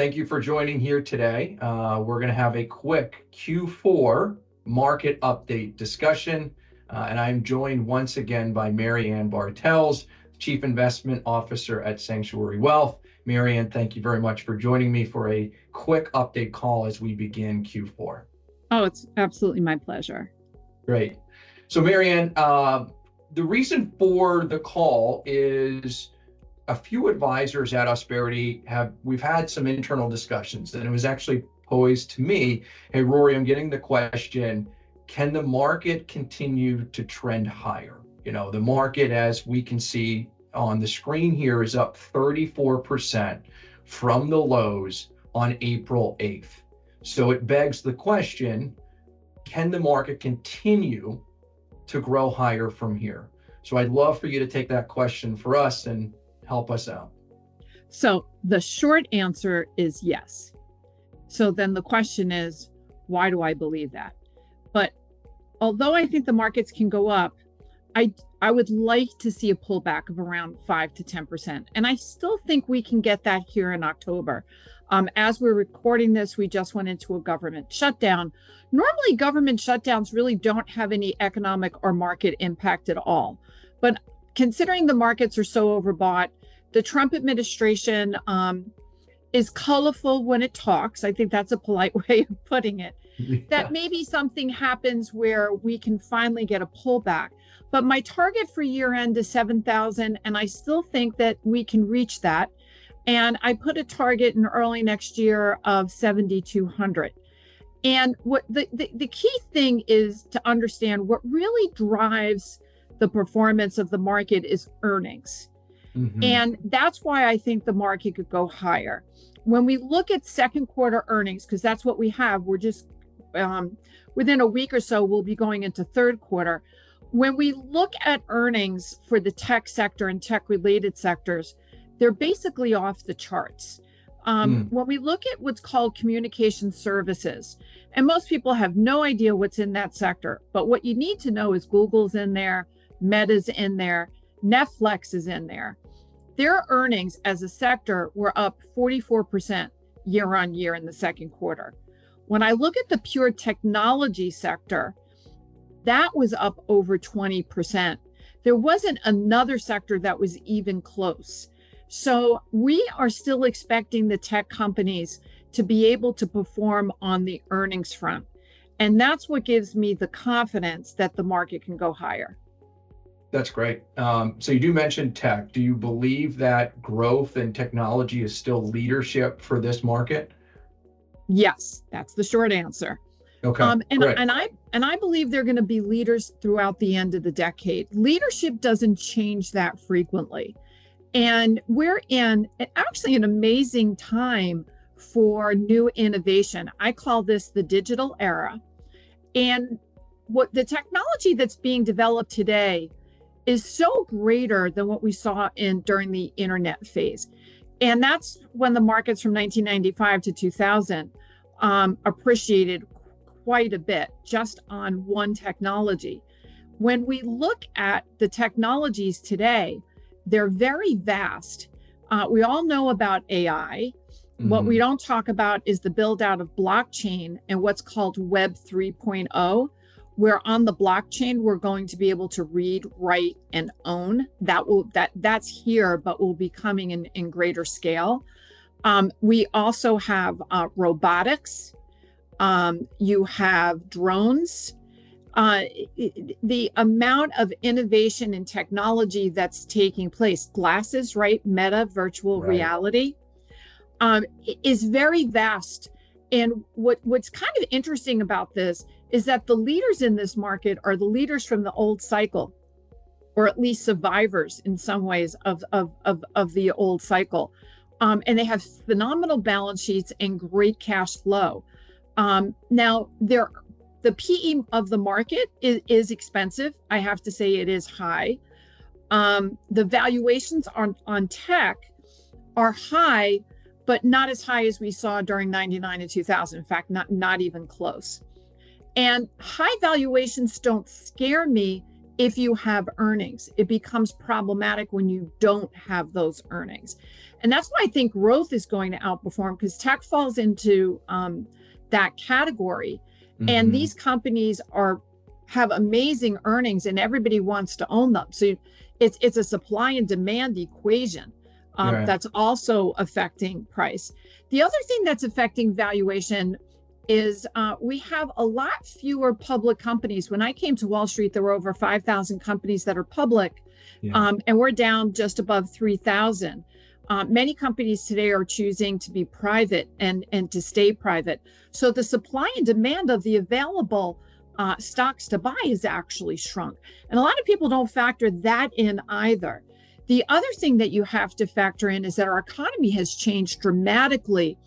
Thank you for joining here today. We're going to have a quick Q4 market update discussion. And I'm joined once again by Marianne Bartels, Chief Investment Officer at Sanctuary Wealth. Marianne, thank you very much for joining me for a quick update call as we begin Q4. Oh, it's absolutely my pleasure. Great. So Marianne, the reason for the call is a few advisors at Ausperity we've had some internal discussions, and it was actually posed to me, hey, Rory, I'm getting the question, can the market continue to trend higher? You know, the market, as we can see on the screen here, is up 34% from the lows on April 8th. So it begs the question, can the market continue to grow higher from here? So I'd love for you to take that question for us and help us out. So the short answer is yes. So then the question is, why do I believe that? But although I think the markets can go up, I would like to see a pullback of around 5 to 10%. And I still think we can get that here in October. As we're recording this, we just went into a government shutdown. Normally, government shutdowns really don't have any economic or market impact at all. But considering the markets are so overbought, the Trump administration is colorful when it talks. I think that's a polite way of putting it. Yeah. That maybe something happens where we can finally get a pullback. But my target for year end is 7,000, and I still think that we can reach that. And I put a target in early next year of 7,200. And what the key thing is to understand what really drives the performance of the market is earnings. Mm-hmm. And that's why I think the market could go higher. When we look at second quarter earnings, because that's what we have, we're just within a week or so, we'll be going into third quarter. When we look at earnings for the tech sector and tech related sectors, they're basically off the charts. When we look at what's called communication services, and most people have no idea what's in that sector, but what you need to know is Google's in there, Meta's in there, Netflix is in there. Their earnings as a sector were up 44% year on year in the second quarter. When I look at the pure technology sector, that was up over 20%. There wasn't another sector that was even close. So we are still expecting the tech companies to be able to perform on the earnings front. And that's what gives me the confidence that the market can go higher. That's great. So you do mention tech. Do you believe that growth and technology is still leadership for this market? Yes, that's the short answer. Okay. And I believe they're going to be leaders throughout the end of the decade. Leadership doesn't change that frequently. And we're in actually an amazing time for new innovation. I call this the digital era. And what the technology that's being developed today is so greater than what we saw during the internet phase. And that's when the markets from 1995 to 2000 appreciated quite a bit just on one technology. When we look at the technologies today, they're very vast. We all know about AI. Mm-hmm. What we don't talk about is the build out of blockchain and what's called Web 3.0, where on the blockchain, we're going to be able to read, write, and own. That's here, but will be coming in greater scale. We also have robotics. You have drones. The amount of innovation and technology that's taking place, glasses, right? Meta, virtual reality, is very vast. And what's kind of interesting about this is that the leaders in this market are the leaders from the old cycle, or at least survivors in some ways of the old cycle. And they have phenomenal balance sheets and great cash flow. Now, the PE of the market is expensive. I have to say it is high. The valuations on tech are high, but not as high as we saw during 99 and 2000. In fact, not even close. And high valuations don't scare me if you have earnings. It becomes problematic when you don't have those earnings. And that's why I think growth is going to outperform, because tech falls into that category. And these companies have amazing earnings and everybody wants to own them. So it's a supply and demand equation that's also affecting price. The other thing that's affecting valuation is we have a lot fewer public companies. When I came to Wall Street, there were over 5,000 companies that are public, and we're down just above 3,000. Many companies today are choosing to be private and to stay private. So the supply and demand of the available stocks to buy is actually shrunk. And a lot of people don't factor that in either. The other thing that you have to factor in is that our economy has changed dramatically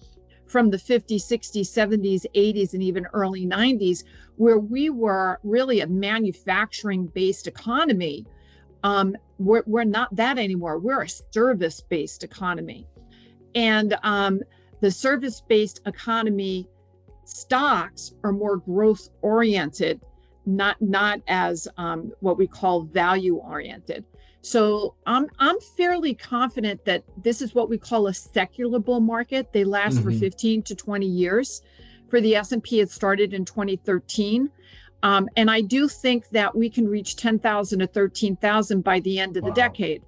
from the 50s, 60s, 70s, 80s, and even early 90s, where we were really a manufacturing-based economy. We're not that anymore. We're a service-based economy. And the service-based economy stocks are more growth-oriented, not as what we call value-oriented. So I'm fairly confident that this is what we call a secular bull market. They last for 15 to 20 years. For the S&P, it started in 2013. And I do think that we can reach 10,000 to 13,000 by the end of the decade.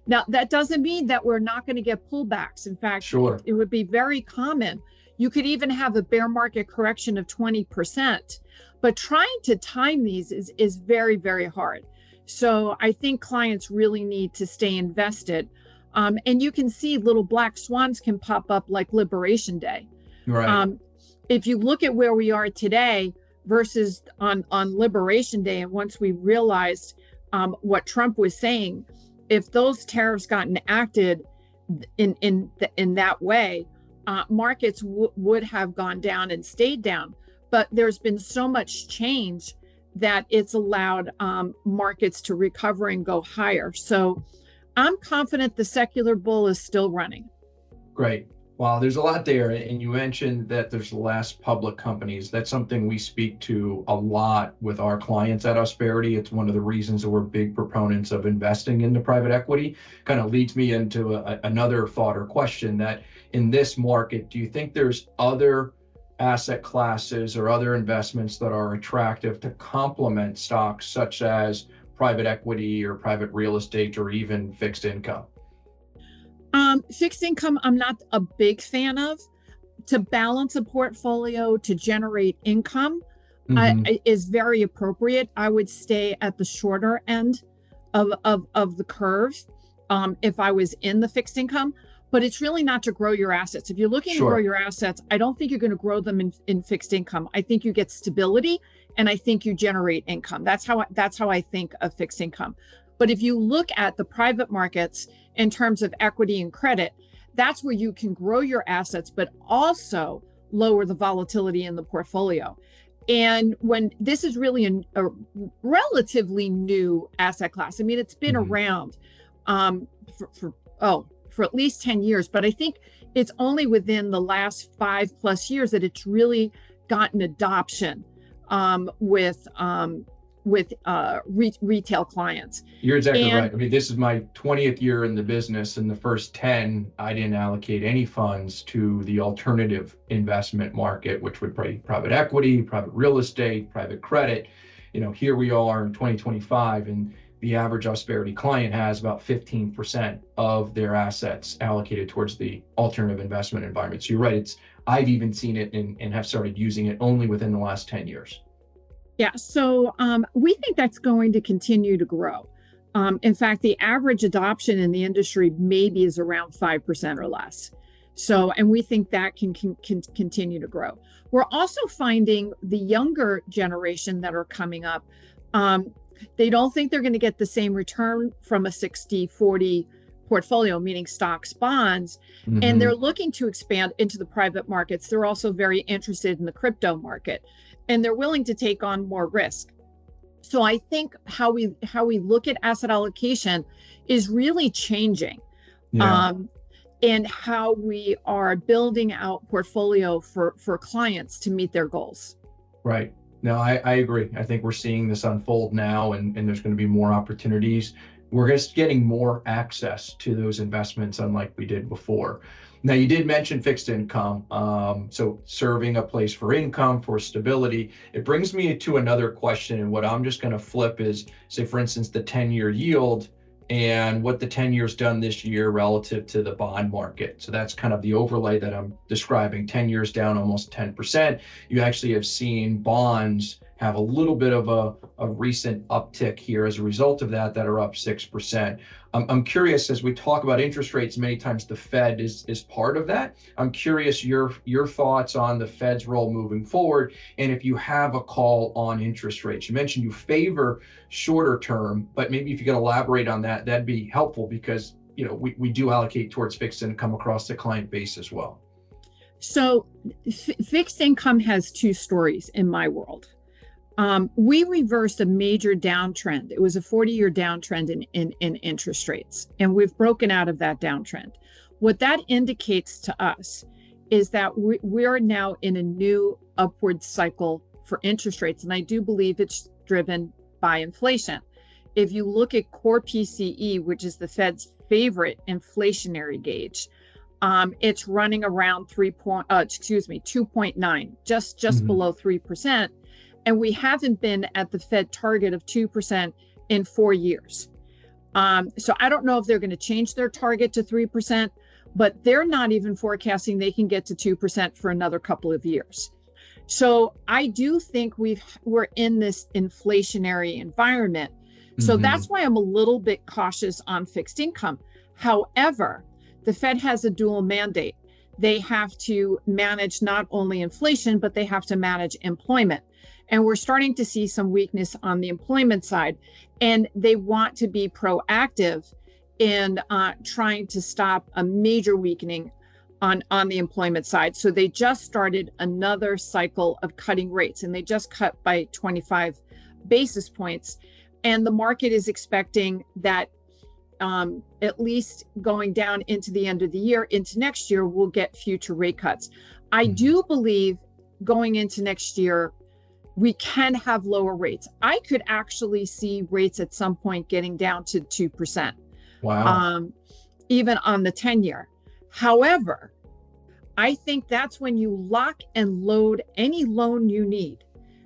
Now, that doesn't mean that we're not going to get pullbacks. In fact, it would be very common. You could even have a bear market correction of 20%. But trying to time these is very, very hard. So I think clients really need to stay invested. And you can see little black swans can pop up like Liberation Day. Right. If you look at where we are today versus on Liberation Day, and once we realized what Trump was saying, if those tariffs got enacted in that way, markets would have gone down and stayed down. But there's been so much change that it's allowed markets to recover and go higher. So I'm confident the secular bull is still running. Great. Wow, there's a lot there. And you mentioned that there's less public companies. That's something we speak to a lot with our clients at Ausperity. It's one of the reasons that we're big proponents of investing into private equity. Kind of leads me into another thought or question, that in this market, do you think there's other asset classes or other investments that are attractive to complement stocks such as private equity or private real estate or even fixed income? Fixed income, I'm not a big fan of. To balance a portfolio to generate income is very appropriate. I would stay at the shorter end of the curve if I was in the fixed income. But it's really not to grow your assets. If you're looking to grow your assets, I don't think you're going to grow them in fixed income. I think you get stability, and I think you generate income. That's how I think of fixed income. But if you look at the private markets in terms of equity and credit, that's where you can grow your assets, but also lower the volatility in the portfolio. And when this is really a relatively new asset class. I mean, it's been around for at least 10 years, but I think it's only within the last 5+ years that it's really gotten adoption with retail clients. You're exactly right. I mean, this is my 20th year in the business. In the first 10, I didn't allocate any funds to the alternative investment market, which would be private equity, private real estate, private credit. You know, here we are in 2025, and the average Ausperity client has about 15% of their assets allocated towards the alternative investment environment. So you're right. I've even seen it and have started using it only within the last 10 years. Yeah, so we think that's going to continue to grow. In fact, the average adoption in the industry maybe is around 5% or less. So, and we think that can continue to grow. We're also finding the younger generation that are coming up, they don't think they're going to get the same return from a 60-40 portfolio, meaning stocks, bonds, and they're looking to expand into the private markets. They're also very interested in the crypto market, and they're willing to take on more risk. So I think how we look at asset allocation is really changing, and how we are building out portfolio for clients to meet their goals. Right. No, I agree. I think we're seeing this unfold now, and there's going to be more opportunities. We're just getting more access to those investments, unlike we did before. Now, you did mention fixed income. So serving a place for income, for stability. It brings me to another question. And what I'm just going to flip is, say, for instance, the 10-year yield and what the 10 years done this year relative to the bond market. So that's kind of the overlay that I'm describing. 10 years down almost 10%. You actually have seen bonds have a little bit of a recent uptick here as a result of that are up 6%. I'm curious, as we talk about interest rates, many times the Fed is part of that. I'm curious your thoughts on the Fed's role moving forward, and if you have a call on interest rates. You mentioned you favor shorter term, but maybe if you could elaborate on that, that'd be helpful, because we do allocate towards fixed income across the client base as well. So fixed income has two stories in my world. We reversed a major downtrend. It was a 40-year downtrend in interest rates, and we've broken out of that downtrend. What that indicates to us is that we are now in a new upward cycle for interest rates, and I do believe it's driven by inflation. If you look at core PCE, which is the Fed's favorite inflationary gauge, it's running around 2.9, just below 3%. And we haven't been at the Fed target of 2% in 4 years. So I don't know if they're going to change their target to 3%, but they're not even forecasting they can get to 2% for another couple of years. So I do think we're in this inflationary environment. So that's why I'm a little bit cautious on fixed income. However, the Fed has a dual mandate. They have to manage not only inflation, but they have to manage employment. And we're starting to see some weakness on the employment side. And they want to be proactive in trying to stop a major weakening on the employment side. So they just started another cycle of cutting rates, and they just cut by 25 basis points. And the market is expecting that at least going down into the end of the year, into next year, we'll get future rate cuts. I do believe going into next year, we can have lower rates. I could actually see rates at some point getting down to 2%. Wow. Even on the 10-year. However, I think that's when you lock and load any loan you need,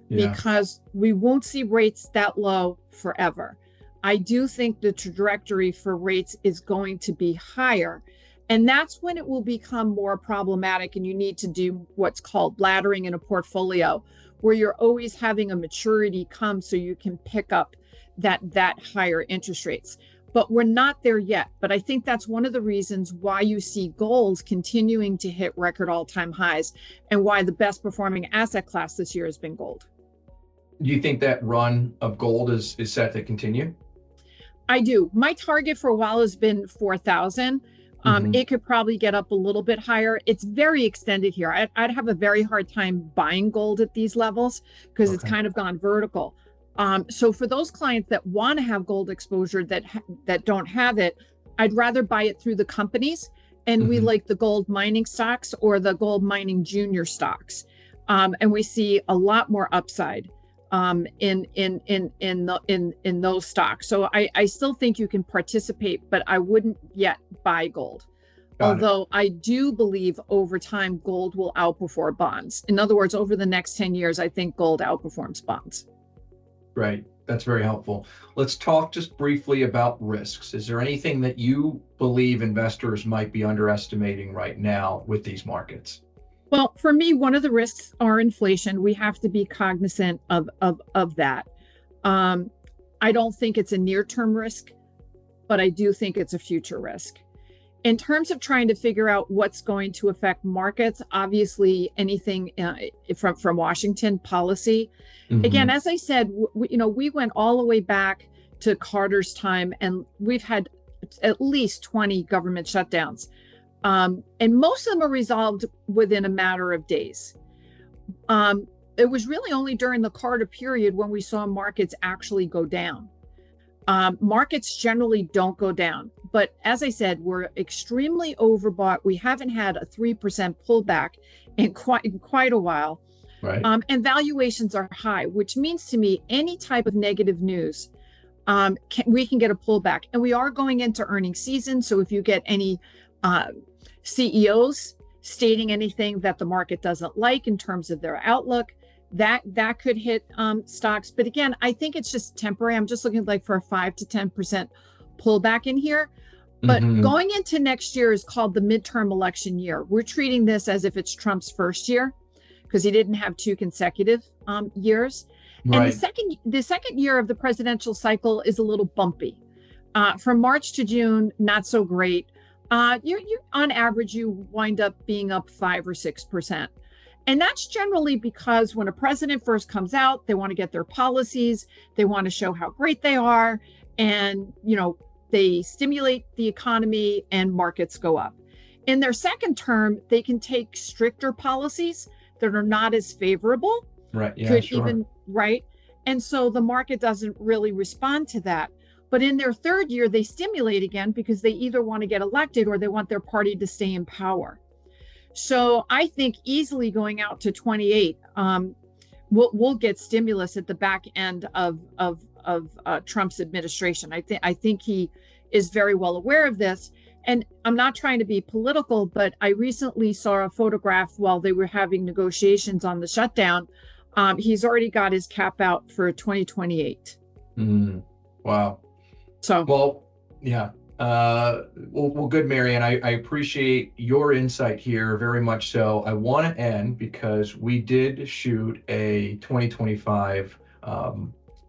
because we won't see rates that low forever. I do think the trajectory for rates is going to be higher. And that's when it will become more problematic, and you need to do what's called laddering in a portfolio, where you're always having a maturity come so you can pick up that higher interest rates. But we're not there yet. But I think that's one of the reasons why you see gold continuing to hit record all-time highs, and why the best performing asset class this year has been gold. Do you think that run of gold is set to continue? I do. My target for a while has been 4,000. It could probably get up a little bit higher. It's very extended here. I'd have a very hard time buying gold at these levels, because it's kind of gone vertical. So for those clients that want to have gold exposure that don't have it, I'd rather buy it through the companies. And we like the gold mining stocks or the gold mining junior stocks. And we see a lot more upside in those stocks. So I still think you can participate, but I wouldn't yet buy gold. Although I do believe over time, gold will outperform bonds. In other words, over the next 10 years, I think gold outperforms bonds. Right. That's very helpful. Let's talk just briefly about risks. Is there anything that you believe investors might be underestimating right now with these markets? Well, for me, one of the risks are inflation. We have to be cognizant of that. I don't think it's a near-term risk, but I do think it's a future risk. In terms of trying to figure out what's going to affect markets, obviously anything from Washington policy. Again, as I said, we went all the way back to Carter's time, and we've had at least 20 government shutdowns. And most of them are resolved within a matter of days. It was really only during the Carter period when we saw markets actually go down. Markets generally don't go down. But as I said, we're extremely overbought. We haven't had a 3% pullback in quite a while. Right. And valuations are high, which means to me, any type of negative news, we can get a pullback. And we are going into earnings season. So if you get any CEOs stating anything that the market doesn't like in terms of their outlook, that could hit stocks. But again, I think it's just temporary. I'm just looking like for a 5 to 10% pullback in here. But going into next year is called the midterm election year. We're treating this as if it's Trump's first year, because he didn't have 2 consecutive years. Right. And the second year of the presidential cycle is a little bumpy. From March to June, not so great. You on average, you wind up being up 5 or 6%. And that's generally because when a president first comes out, they want to get their policies, they want to show how great they are, and they stimulate the economy and markets go up. In their second term, they can take stricter policies that are not as favorable. Right. Yeah, sure. Right. And so the market doesn't really respond to that. But in their third year, they stimulate again because they either want to get elected or they want their party to stay in power. So I think easily going out to 28, we'll get stimulus at the back end of Trump's administration. I think he is very well aware of this. And I'm not trying to be political, but I recently saw a photograph while they were having negotiations on the shutdown. He's already got his cap out for 2028. Wow. So, well, yeah. Well, good, Marianne. I appreciate your insight here very much so. I want to end because we did shoot a 2025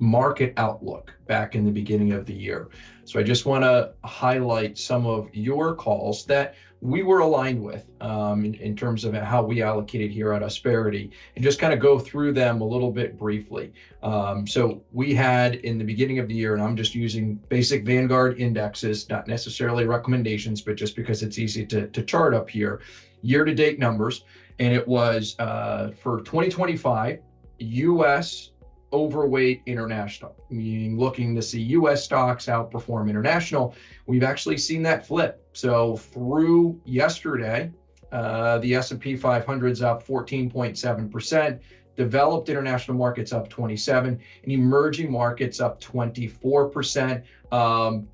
market outlook back in the beginning of the year. So I just want to highlight some of your calls that we were aligned with in terms of how we allocated here at Ausperity, and just kind of go through them a little bit briefly. So we had in the beginning of the year, and I'm just using basic Vanguard indexes, not necessarily recommendations, but just because it's easy to chart up here, year-to-date numbers. And it was for 2025, U.S. overweight international, meaning looking to see U.S. stocks outperform international. We've actually seen that flip. So through yesterday, the S&P 500 is up 14.7%, developed international markets up 27%, and emerging markets up 24%.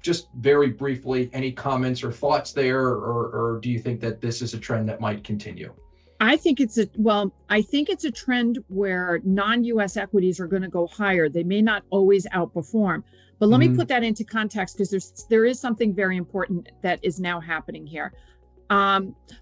Just very briefly, any comments or thoughts there, or do you think that this is a trend that might continue? I think it's a trend where non-US equities are going to go higher. They may not always outperform, but let me put that into context, because there is something very important that is now happening here.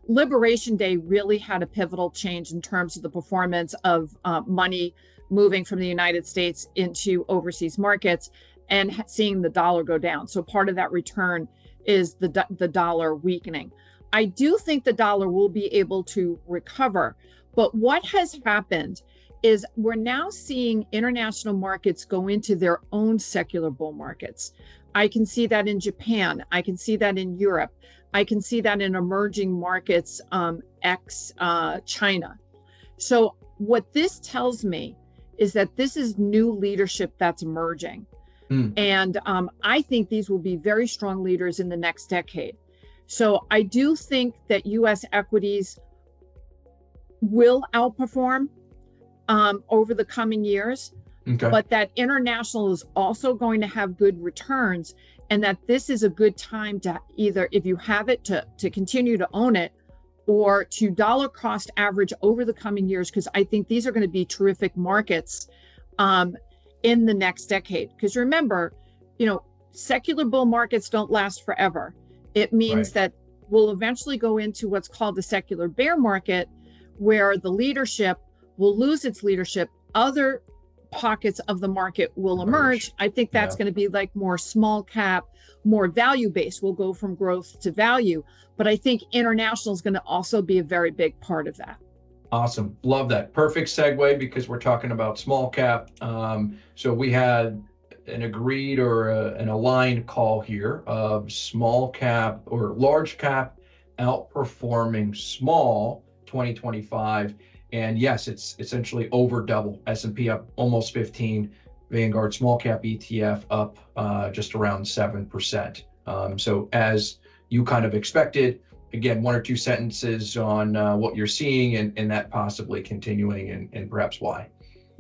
Liberation Day really had a pivotal change in terms of the performance of money moving from the United States into overseas markets and seeing the dollar go down. So part of that return is the dollar weakening. I do think the dollar will be able to recover, but what has happened is we're now seeing international markets go into their own secular bull markets. I can see that in Japan. I can see that in Europe. I can see that in emerging markets, China. So what this tells me is that this is new leadership that's emerging. And I think these will be very strong leaders in the next decade. So I do think that U.S. equities will outperform over the coming years, but that international is also going to have good returns, and that this is a good time to either, if you have it, to continue to own it, or to dollar cost average over the coming years, because I think these are going to be terrific markets in the next decade. Because remember, secular bull markets don't last forever. It means that we'll eventually go into what's called the secular bear market, where the leadership will lose its leadership. Other pockets of the market will emerge. I think that's going to be like more small cap, more value based. We'll go from growth to value. But I think international is going to also be a very big part of that. Awesome. Love that. Perfect segue, because we're talking about small cap. So we had an agreed or an aligned call here of small cap or large cap outperforming small 2025. And yes, it's essentially over double. S&P up almost 15, Vanguard small cap ETF up just around 7%. So as you kind of expected, again, one or two sentences on what you're seeing and that possibly continuing and perhaps why.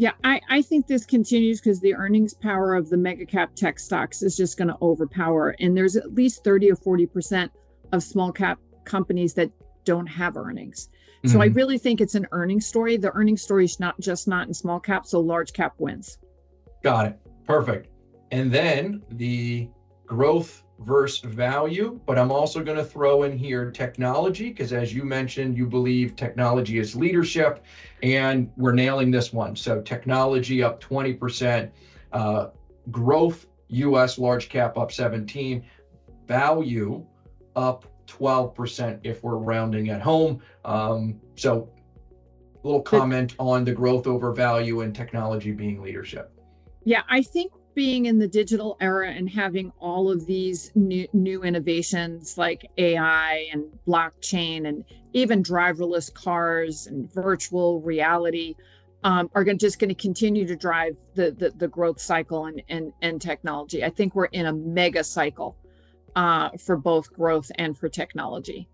Yeah, I think this continues because the earnings power of the mega cap tech stocks is just going to overpower. And there's at least 30 or 40% of small cap companies that don't have earnings. So I really think it's an earnings story. The earnings story is not in small cap, so large cap wins. Got it. Perfect. And then the growth versus value, but I'm also going to throw in here technology, because as you mentioned, you believe technology is leadership, and we're nailing this one. So technology up 20%, growth US large cap up 17, value up 12% if we're rounding at home. So a little comment on the growth over value and technology being leadership. Yeah, I think being in the digital era and having all of these new innovations like AI and blockchain and even driverless cars and virtual reality are just going to continue to drive the growth cycle and technology. I think we're in a mega cycle for both growth and for technology.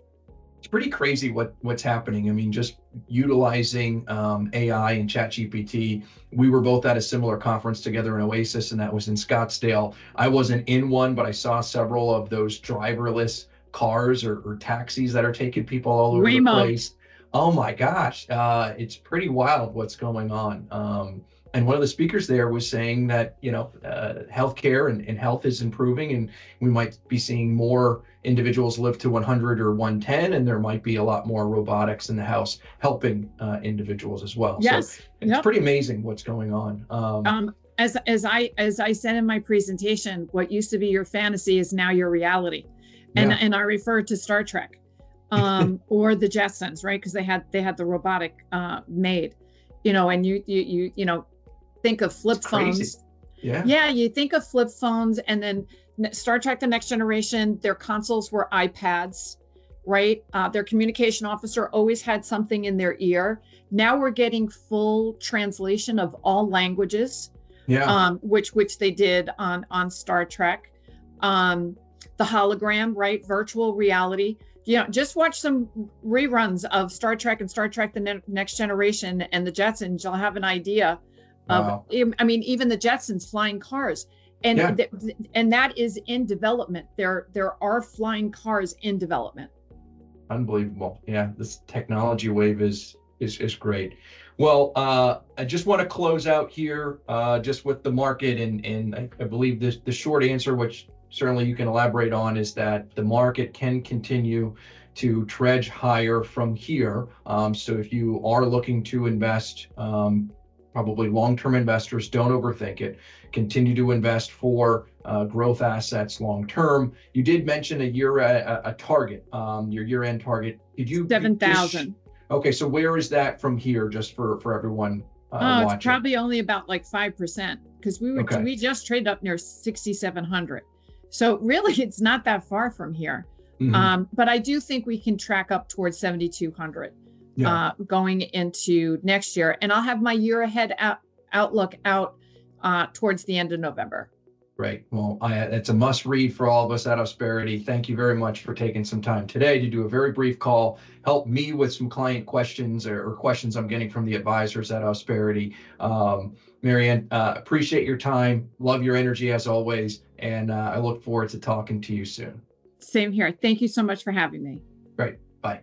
It's pretty crazy what's happening. I mean, just utilizing AI and ChatGPT. We were both at a similar conference together in Oasis, and that was in Scottsdale. I wasn't in one, but I saw several of those driverless cars or taxis that are taking people all over the place. Oh my gosh, it's pretty wild what's going on. And one of the speakers there was saying that, healthcare and health is improving, and we might be seeing more individuals live to 100 or 110, and there might be a lot more robotics in the house helping individuals as well. Yes. So it's pretty amazing what's going on. As I said in my presentation, what used to be your fantasy is now your reality. And I refer to Star Trek or the Jetsons, right? Because they had the robotic made, and you think of flip phones. Yeah, you think of flip phones, and then Star Trek: The Next Generation, their consoles were iPads, right? Their communication officer always had something in their ear. Now we're getting full translation of all languages, which they did on Star Trek. The hologram, right? Virtual reality. Just watch some reruns of Star Trek and Star Trek: The Next Generation and the Jetsons. You'll have an idea of, I mean, even the Jetsons flying cars. And that is in development. There are flying cars in development. Unbelievable. Yeah, this technology wave is great. Well, I just want to close out here just with the market, and I believe the short answer, which certainly you can elaborate on, is that the market can continue to trudge higher from here. So if you are looking to invest, probably long-term investors, don't overthink it. Continue to invest for growth assets long-term. You did mention a target, your year-end target. Did you? 7,000. Okay, so where is that from here, just for everyone watching? It's probably only about like 5%, because we just traded up near 6,700. So really, it's not that far from here. But I do think we can track up towards 7,200. Going into next year, and I'll have my year ahead outlook out towards the end of November. Great. Well, it's a must read for all of us at Ausperity. Thank you very much for taking some time today to do a very brief call, help me with some client questions or questions I'm getting from the advisors at Ausperity. Marianne, appreciate your time. Love your energy as always. And I look forward to talking to you soon. Same here. Thank you so much for having me. Great. Bye.